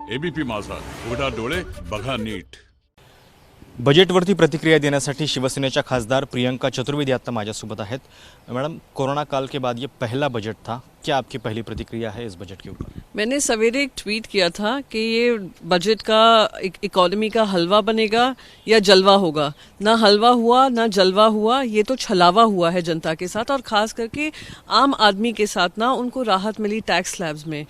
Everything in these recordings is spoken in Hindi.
एबीपी माझा, उघडा डोळे बघा नीट। बजेटवरती प्रतिक्रिया देण्यासाठी शिवसेनेच्या खासदार प्रियंका चतुर्वेदी आता माझ्यासोबत आहेत। मैडम, कोरोना काल के बाद ये पहला बजट था, क्या आपकी पहली प्रतिक्रिया है इस बजट के ऊपर? मैंने सवेरे एक ट्वीट किया था कि ये बजट का इकोनॉमी का हलवा बनेगा या जलवा होगा। ना हलवा हुआ ना जलवा हुआ, ये तो छलावा हुआ है जनता के साथ, और खास करके आम आदमी के साथ ना उनको राहत मिली टैक्स स्लैब्स में।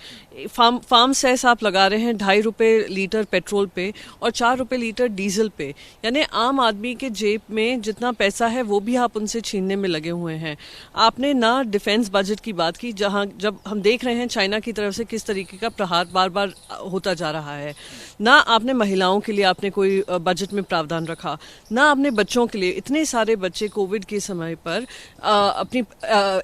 फार्म सेस आप लगा रहे हैं 2.5 रुपये लीटर पेट्रोल पे और 4 रुपये लीटर डीजल पे, यानी आम आदमी के जेब में जितना पैसा है वो भी आप उनसे छीनने में लगे हुए हैं। आपने ना डिफेंस बजट की बात की, जहां जब हम देख रहे हैं चाइना की तरफ से किस तरीके का प्रहार बार बार होता जा रहा है, ना आपने महिलाओं के लिए आपने कोई बजट में प्रावधान रखा, ना आपने बच्चों के लिए, इतने सारे बच्चे कोविड के समय पर अपनी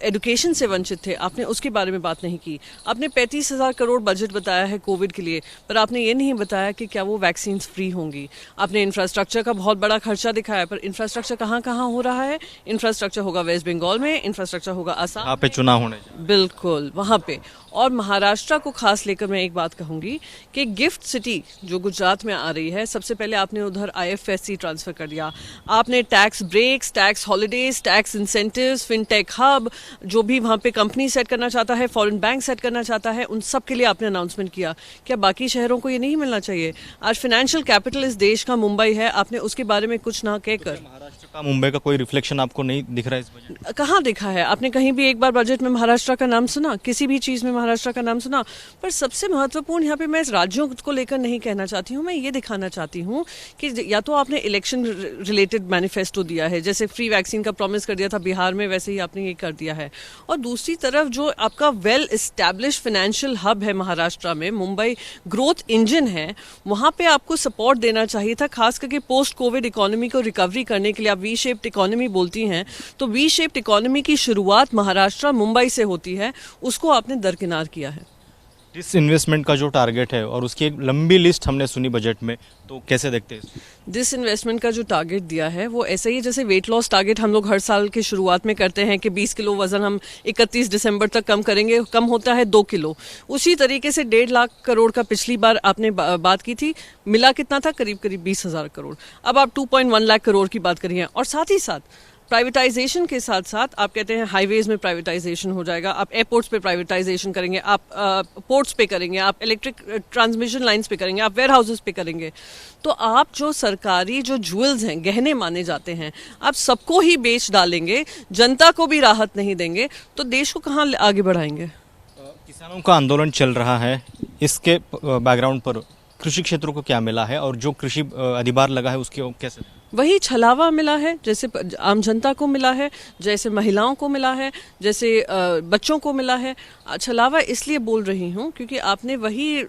एजुकेशन से वंचित थे, आपने उसके बारे में बात नहीं की। आपने 35,000 करोड़ बजट बताया है कोविड के लिए, पर आपने ये नहीं बताया कि क्या वो वैक्सीन फ्री होंगी। आपने इंफ्रास्ट्रक्चर का बहुत बड़ा खर्चा दिखाया, पर इंफ्रास्ट्रक्चर कहाँ कहाँ हो रहा है? इंफ्रास्ट्रक्चर होगा वेस्ट बंगाल में, इंफ्रास्ट्रक्चर होगा असम, यहाँ पे चुनाव होने बिल्कुल वहाँ पे। और महाराष्ट्र को खास लेकर मैं एक बात कहूंगी कि गिफ्ट सिटी जो गुजरात में आ रही है, सबसे पहले आपने उधर IFSC ट्रांसफर कर दिया, आपने tax breaks, tax holidays, tax incentives, fintech hub, जो भी वहाँ पे कंपनी सेट करना चाहता है, फॉरेन बैंक सेट करना चाहता है, उन सब के लिए आपने अनाउंसमेंट किया। क्या बाकी शहरों को ये नहीं मिलना चाहिए? आज फाइनेंशियल कैपिटल इस देश का मुंबई है, आपने उसके बारे में कुछ ना कहकर। महाराष्ट्र का मुंबई का कोई रिफ्लेक्शन आपको नहीं दिख रहा है इस बजट? कहाँ दिखा है? आपने कहीं भी एक बार बजट में महाराष्ट्र का नाम सुना? किसी भी चीज में महाराष्ट्र का नाम सुना? पर सबसे महत्वपूर्ण यहाँ पे मैं राज्यों को लेकर नहीं कहना चाहती हूँ, मैं ये दिखाना चाहती हूँ कि या तो आपने इलेक्शन रिलेटेड मैनिफेस्टो दिया है, जैसे फ्री वैक्सीन का प्रॉमिस कर दिया था बिहार में, वैसे ही आपने ये कर दिया है। और दूसरी तरफ जो आपका वेल एस्टैब्लिश फाइनेंशियल हब है महाराष्ट्र में, मुंबई ग्रोथ इंजन है, वहां पे आपको सपोर्ट देना चाहिए था, खास करके पोस्ट कोविड इकोनॉमी को रिकवरी करने के लिए। आप वी शेप्ड इकोनॉमी बोलती हैं, तो वी शेप्ड इकोनॉमी की शुरुआत महाराष्ट्र मुंबई से होती है, उसको आपने दरकिनार किया है। डिस इन्वेस्टमेंट का जो टारगेट है और उसकी एक लंबी लिस्ट हमने सुनी बजट में, तो कैसे देखते हैं? डिस इन्वेस्टमेंट का जो टारगेट दिया है वो ऐसे ही जैसे वेट लॉस टारगेट हम लोग हर साल की शुरुआत में करते हैं कि 20 किलो वजन हम 31 दिसंबर तक कम करेंगे, कम होता है 2 किलो। उसी तरीके से 1.5 लाख करोड़ का पिछली बार आपने बात की थी, मिला कितना था? करीब करीब 20,000 करोड़। अब आप 2.1 लाख करोड़ की बात करिए, और साथ ही साथ प्राइवेटाइजेशन के साथ साथ आप कहते हैं हाईवेज में प्राइवेटाइजेशन हो जाएगा, आप एयरपोर्ट्स पे प्राइवेटाइजेशन करेंगे, आप पोर्ट्स पे करेंगे, आप इलेक्ट्रिक ट्रांसमिशन लाइंस पे करेंगे, आप वेयर हाउसेस पे करेंगे। तो आप जो सरकारी जो ज्वेल्स हैं, गहने माने जाते हैं, आप सबको ही बेच डालेंगे, जनता को भी राहत नहीं देंगे, तो देश को कहाँ आगे बढ़ाएंगे? किसानों का आंदोलन चल रहा है, इसके बैकग्राउंड पर कृषि क्षेत्रों को क्या मिला है और जो कृषि अधिभार लगा है उसके कैसे? वही छलावा मिला है, जैसे आम जनता को मिला है, जैसे महिलाओं को मिला है, जैसे बच्चों को मिला है। छलावा इसलिए बोल रही हूँ क्योंकि आपने वही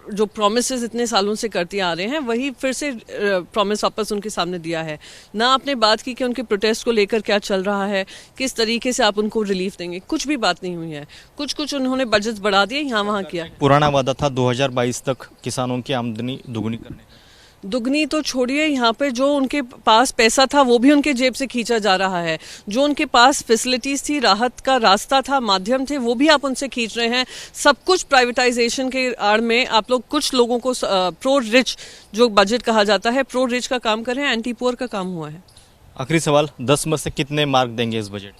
जो प्रोमिसेस इतने सालों से करते आ रहे हैं, वही फिर से प्रॉमिस वापस उनके सामने दिया है। ना आपने बात की कि उनके प्रोटेस्ट को लेकर क्या चल रहा है, किस तरीके से आप उनको रिलीफ देंगे, कुछ भी बात नहीं हुई है। कुछ उन्होंने बजट बढ़ा दिए, यहाँ वहाँ किया। पुराना वादा था 2022 तक किसानों की आमदनी दोगुनी करने। दुगनी तो छोड़िए, यहाँ पे जो उनके पास पैसा था वो भी उनके जेब से खींचा जा रहा है, जो उनके पास फैसिलिटीज थी, राहत का रास्ता था, माध्यम थे, वो भी आप उनसे खींच रहे हैं। सब कुछ प्राइवेटाइजेशन के आड़ में आप लोग कुछ लोगों को प्रो रिच जो बजट कहा जाता है, प्रो रिच का काम कर रहे हैं, एंटी पुअर का काम हुआ है। आखिरी सवाल, 10 में से कितने मार्क देंगे इस बजट?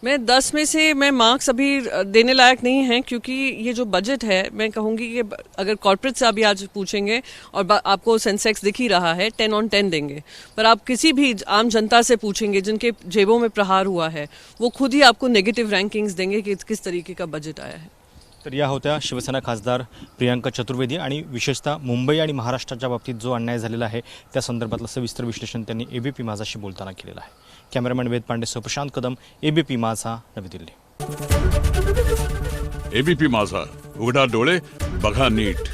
मैं 10 में से मैं मार्क्स अभी देने लायक नहीं हैं, क्योंकि ये जो बजट है, मैं कहूँगी कि अगर कॉर्पोरेट से अभी आज पूछेंगे और आपको सेंसेक्स दिख ही रहा है, 10 on 10 देंगे, पर आप किसी भी आम जनता से पूछेंगे जिनके जेबों में प्रहार हुआ है, वो खुद ही आपको नेगेटिव रँकिंग्स देंगे कि किस तरीके का बजट आया है। तर या होत्या शिवसेना खासदार प्रियंका चतुर्वेदी आणि विशेषतः मुंबई आणि महाराष्ट्राच्या बाबतीत जो अन्याय झालेला आहे त्या संदर्भातलं सविस्तर विश्लेषण त्यांनी एबीपी माझाशी बोलताना केलेलं आहे। कॅमेरामॅन वेद पांडेसह प्रशांत कदम, एबीपी माझा, नवी दिल्ली। एबीपी माझा, उघडा डोळे बघा नीट।